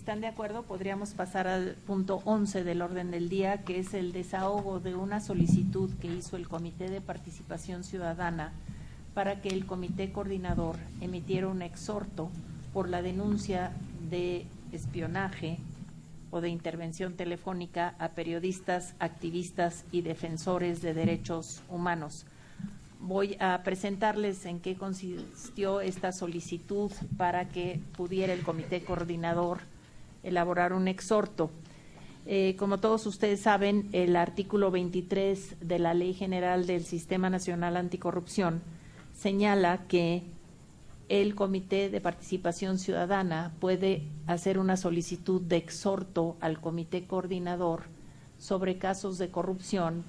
están de acuerdo, podríamos pasar al punto 11 del orden del día, que es el desahogo de una solicitud que hizo el Comité de Participación Ciudadana para que el Comité Coordinador emitiera un exhorto por la denuncia de espionaje o de intervención telefónica a periodistas, activistas y defensores de derechos humanos. Voy a presentarles en qué consistió esta solicitud para que pudiera el Comité Coordinador elaborar un exhorto. Como todos ustedes saben, el artículo 23 de la Ley General del Sistema Nacional Anticorrupción señala que el Comité de Participación Ciudadana puede hacer una solicitud de exhorto al Comité Coordinador sobre casos de corrupción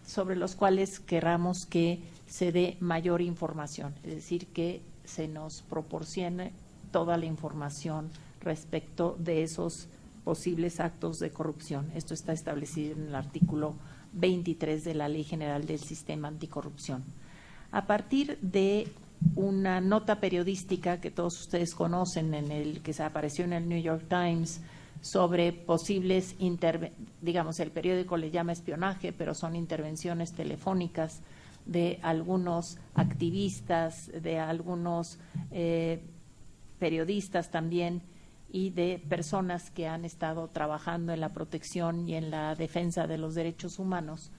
sobre los cuales queramos que se dé mayor información, es decir, que se nos proporcione toda la información respecto de esos posibles actos de corrupción. Esto está establecido en el artículo 23 de la Ley General del Sistema Anticorrupción. A partir de una nota periodística que todos ustedes conocen, que se apareció en el New York Times, sobre posibles, digamos, el periódico le llama espionaje, pero son intervenciones telefónicas de algunos activistas, de algunos periodistas también, y de personas que han estado trabajando en la protección y en la defensa de los derechos humanos.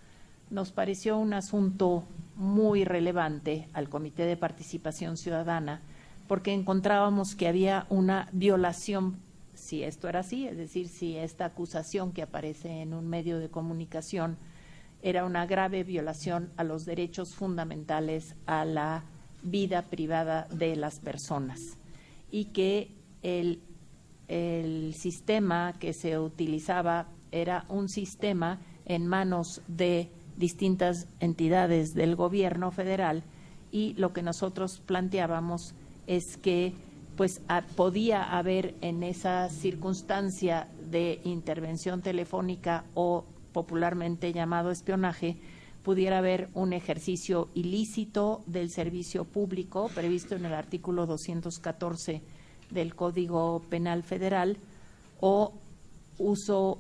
Nos pareció un asunto muy relevante al Comité de Participación Ciudadana, porque encontrábamos que había una violación, si esto era así, es decir, si esta acusación que aparece en un medio de comunicación era una grave violación a los derechos fundamentales a la vida privada de las personas, y que el sistema que se utilizaba era un sistema en manos de distintas entidades del gobierno federal, y lo que nosotros planteábamos es que pues podía haber en esa circunstancia de intervención telefónica o popularmente llamado espionaje, pudiera haber un ejercicio ilícito del servicio público previsto en el artículo 214 del Código Penal Federal, o uso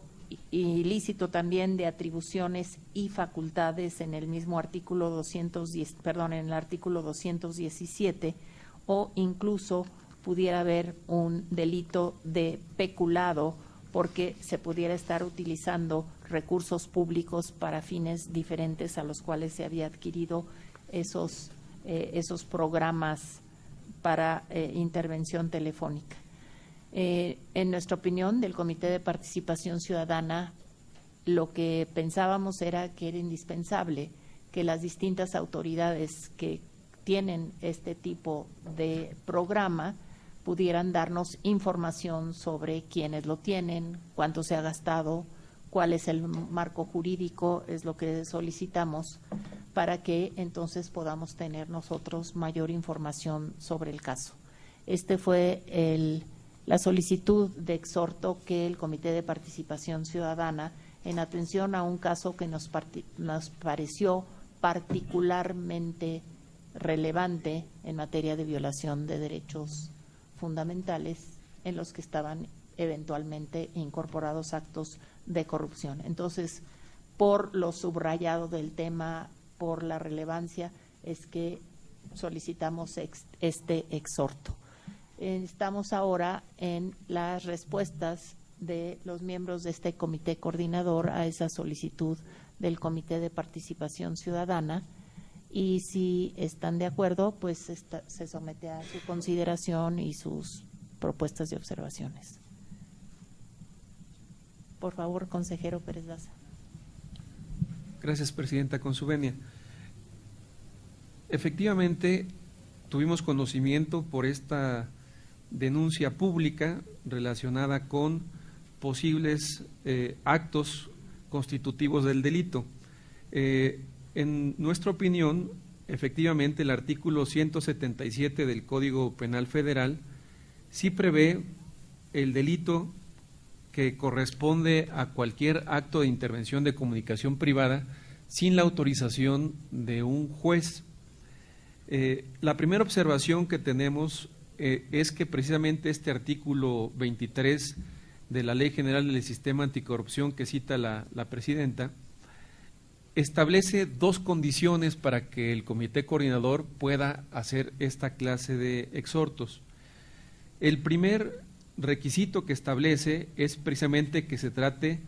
ilícito también de atribuciones y facultades en el mismo artículo 217, o incluso pudiera haber un delito de peculado porque se pudiera estar utilizando recursos públicos para fines diferentes a los cuales se había adquirido esos programas para intervención telefónica. En nuestra opinión, del Comité de Participación Ciudadana, lo que pensábamos era que era indispensable que las distintas autoridades que tienen este tipo de programa pudieran darnos información sobre quiénes lo tienen, cuánto se ha gastado, cuál es el marco jurídico, es lo que solicitamos, para que entonces podamos tener nosotros mayor información sobre el caso. Este fue la solicitud de exhorto que el Comité de Participación Ciudadana, en atención a un caso que nos pareció particularmente relevante en materia de violación de derechos fundamentales, en los que estaban eventualmente incorporados actos de corrupción. Entonces, por lo subrayado del tema, por la relevancia, es que solicitamos este exhorto. Estamos ahora en las respuestas de los miembros de este comité coordinador a esa solicitud del Comité de Participación Ciudadana, y si están de acuerdo, pues se somete a su consideración y sus propuestas de observaciones. Por favor, consejero Pérez Daza. Gracias, presidenta. Con su venia. Efectivamente, tuvimos conocimiento por esta denuncia pública relacionada con posibles actos constitutivos del delito. En nuestra opinión, efectivamente, el artículo 177 del Código Penal Federal sí prevé el delito que corresponde a cualquier acto de intervención de comunicación privada sin la autorización de un juez. La primera observación que tenemos es que precisamente este artículo 23 de la Ley General del Sistema Anticorrupción que cita la presidenta, establece dos condiciones para que el comité coordinador pueda hacer esta clase de exhortos. El primer requisito que establece es precisamente que se trate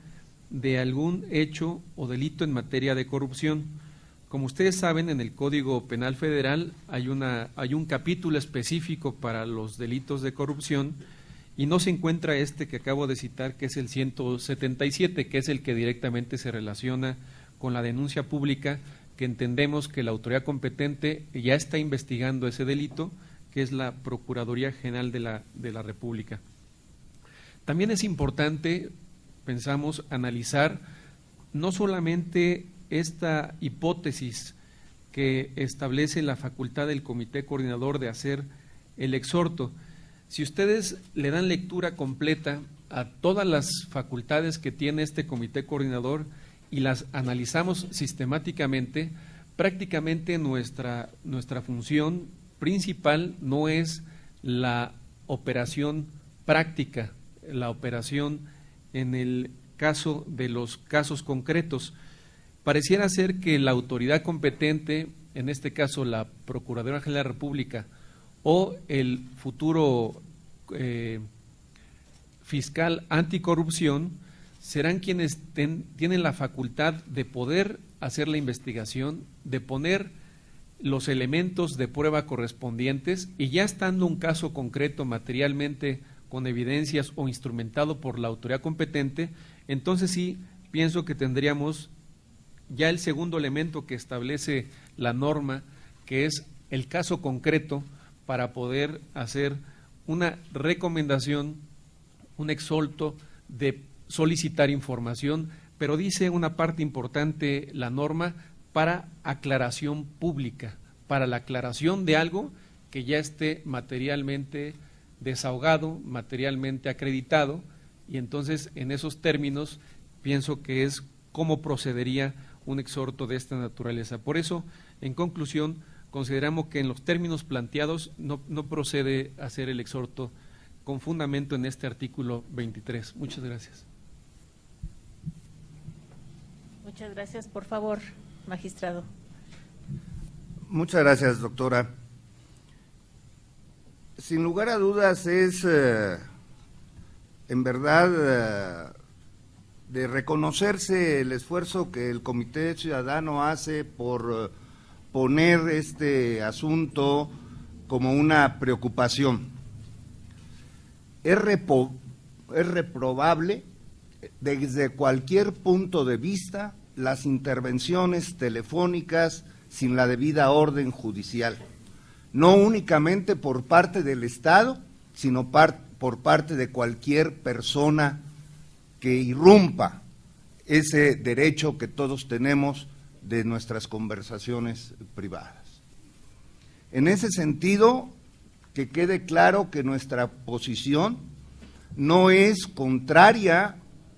de algún hecho o delito en materia de corrupción. Como ustedes saben, en el Código Penal Federal hay un capítulo específico para los delitos de corrupción y no se encuentra este que acabo de citar, que es el 177, que es el que directamente se relaciona con la denuncia pública, que entendemos que la autoridad competente ya está investigando ese delito, que es la Procuraduría General de la República. También es importante, pensamos, analizar no solamente esta hipótesis que establece la facultad del comité coordinador de hacer el exhorto. Si ustedes le dan lectura completa a todas las facultades que tiene este comité coordinador y las analizamos sistemáticamente, prácticamente nuestra función principal no es la operación práctica, la operación en el caso de los casos concretos. Pareciera ser que la autoridad competente, en este caso la Procuraduría General de la República o el futuro fiscal anticorrupción, serán quienes tienen la facultad de poder hacer la investigación, de poner los elementos de prueba correspondientes y ya estando un caso concreto materialmente con evidencias o instrumentado por la autoridad competente, entonces sí pienso que tendríamos ya el segundo elemento que establece la norma, que es el caso concreto para poder hacer una recomendación, un exhorto de solicitar información, pero dice una parte importante la norma para aclaración pública, para la aclaración de algo que ya esté materialmente desahogado, materialmente acreditado, y entonces en esos términos pienso que es cómo procedería un exhorto de esta naturaleza. Por eso, en conclusión, consideramos que en los términos planteados no procede hacer el exhorto con fundamento en este artículo 23. Muchas gracias. Muchas gracias. Por favor, magistrado. Muchas gracias, doctora. Sin lugar a dudas es, en verdad, de reconocerse el esfuerzo que el Comité Ciudadano hace por poner este asunto como una preocupación. Es reprobable desde cualquier punto de vista las intervenciones telefónicas sin la debida orden judicial, no únicamente por parte del Estado, sino por parte de cualquier persona que irrumpa ese derecho que todos tenemos de nuestras conversaciones privadas. En ese sentido, que quede claro que nuestra posición no es contraria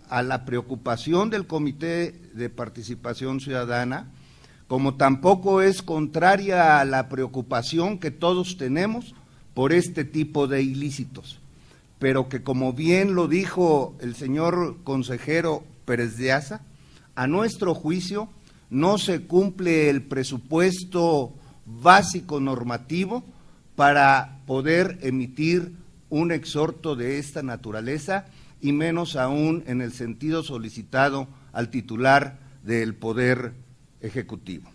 a la preocupación del Comité de Participación Ciudadana, como tampoco es contraria a la preocupación que todos tenemos por este tipo de ilícitos, pero que, como bien lo dijo el señor consejero Pérez de Asa, a nuestro juicio no se cumple el presupuesto básico normativo para poder emitir un exhorto de esta naturaleza, y menos aún en el sentido solicitado al titular del Poder Ejecutivo.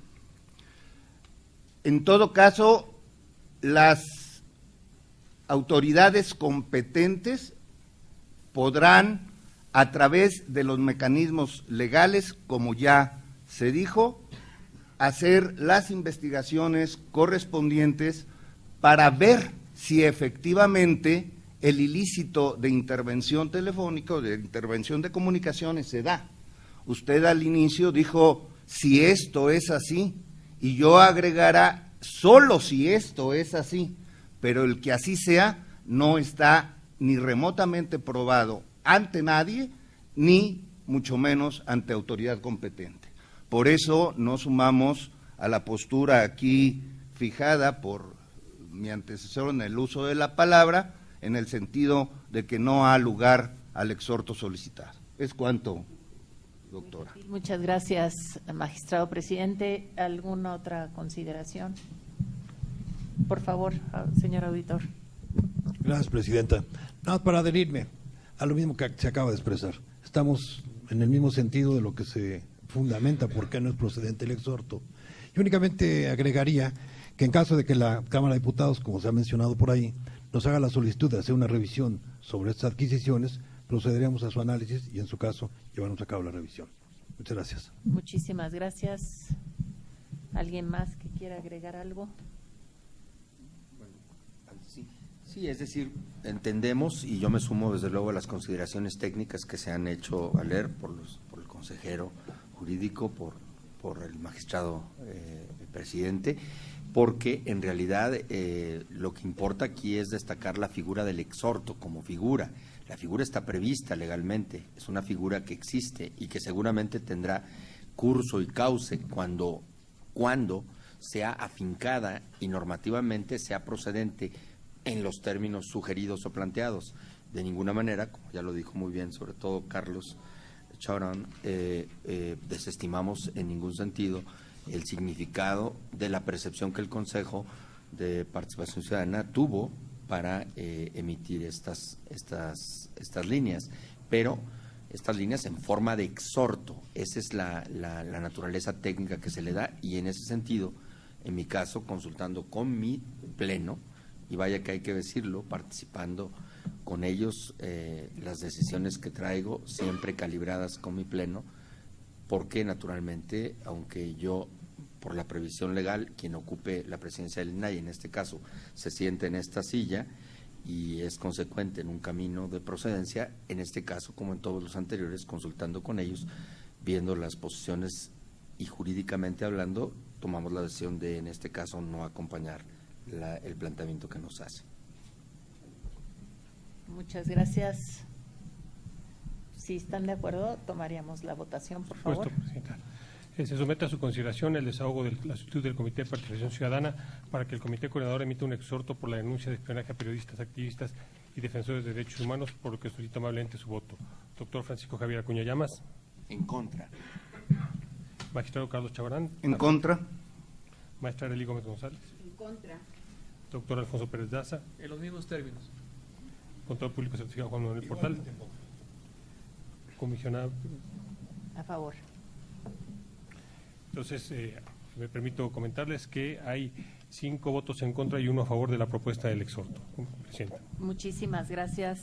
En todo caso, las autoridades competentes podrán, a través de los mecanismos legales, como ya se dijo, hacer las investigaciones correspondientes para ver si efectivamente el ilícito de intervención telefónica o de intervención de comunicaciones se da. Usted al inicio dijo, si esto es así, y yo agregara, solo si esto es así, pero el que así sea no está ni remotamente probado ante nadie, ni mucho menos ante autoridad competente. Por eso nos sumamos a la postura aquí fijada por mi antecesor en el uso de la palabra, en el sentido de que no ha lugar al exhorto solicitado. Es cuanto, doctora. Muchas gracias, magistrado presidente. ¿Alguna otra consideración? Por favor, señor auditor. Gracias, presidenta. Nada más para adherirme a lo mismo que se acaba de expresar. Estamos en el mismo sentido de lo que se fundamenta por qué no es procedente el exhorto. Y únicamente agregaría que en caso de que la Cámara de Diputados, como se ha mencionado por ahí, nos haga la solicitud de hacer una revisión sobre estas adquisiciones, procederemos a su análisis y en su caso llevaremos a cabo la revisión. Muchas gracias. Muchísimas gracias. ¿Alguien más que quiera agregar algo? Sí, es decir, entendemos y yo me sumo desde luego a las consideraciones técnicas que se han hecho valer por el consejero jurídico, por el magistrado presidente, porque en realidad lo que importa aquí es destacar la figura del exhorto como figura. La figura está prevista legalmente, es una figura que existe y que seguramente tendrá curso y cauce cuando sea afincada y normativamente sea procedente en los términos sugeridos o planteados. De ninguna manera, como ya lo dijo muy bien, sobre todo Carlos Chaurán, desestimamos en ningún sentido el significado de la percepción que el Consejo de Participación Ciudadana tuvo para emitir estas líneas, pero estas líneas en forma de exhorto. Esa es la naturaleza técnica que se le da y en ese sentido, en mi caso, consultando con mi pleno, y vaya que hay que decirlo, participando con ellos las decisiones que traigo, siempre calibradas con mi pleno, porque naturalmente, aunque yo, por la previsión legal, quien ocupe la presidencia del INAI, en este caso, se siente en esta silla y es consecuente en un camino de procedencia, en este caso, como en todos los anteriores, consultando con ellos, viendo las posiciones y jurídicamente hablando, tomamos la decisión de, en este caso, no acompañar el planteamiento que nos hace. Muchas gracias. Si están de acuerdo, tomaríamos la votación, por favor. Por supuesto, presidenta. Se somete a su consideración el desahogo de la solicitud del Comité de Participación Ciudadana para que el Comité Coordinador emita un exhorto por la denuncia de espionaje a periodistas, activistas y defensores de derechos humanos, por lo que solicito amablemente su voto. Doctor Francisco Javier Acuña Llamas. En contra. Magistrado Carlos Chavarán. En contra. Maestra Arely Gómez González. En contra. Doctor Alfonso Pérez Daza. En los mismos términos. Contador Público Certificado Juan Manuel Portal. Comisionado. A favor. Entonces, me permito comentarles que hay 5 votos en contra y 1 a favor de la propuesta del exhorto. Presidenta. Muchísimas gracias.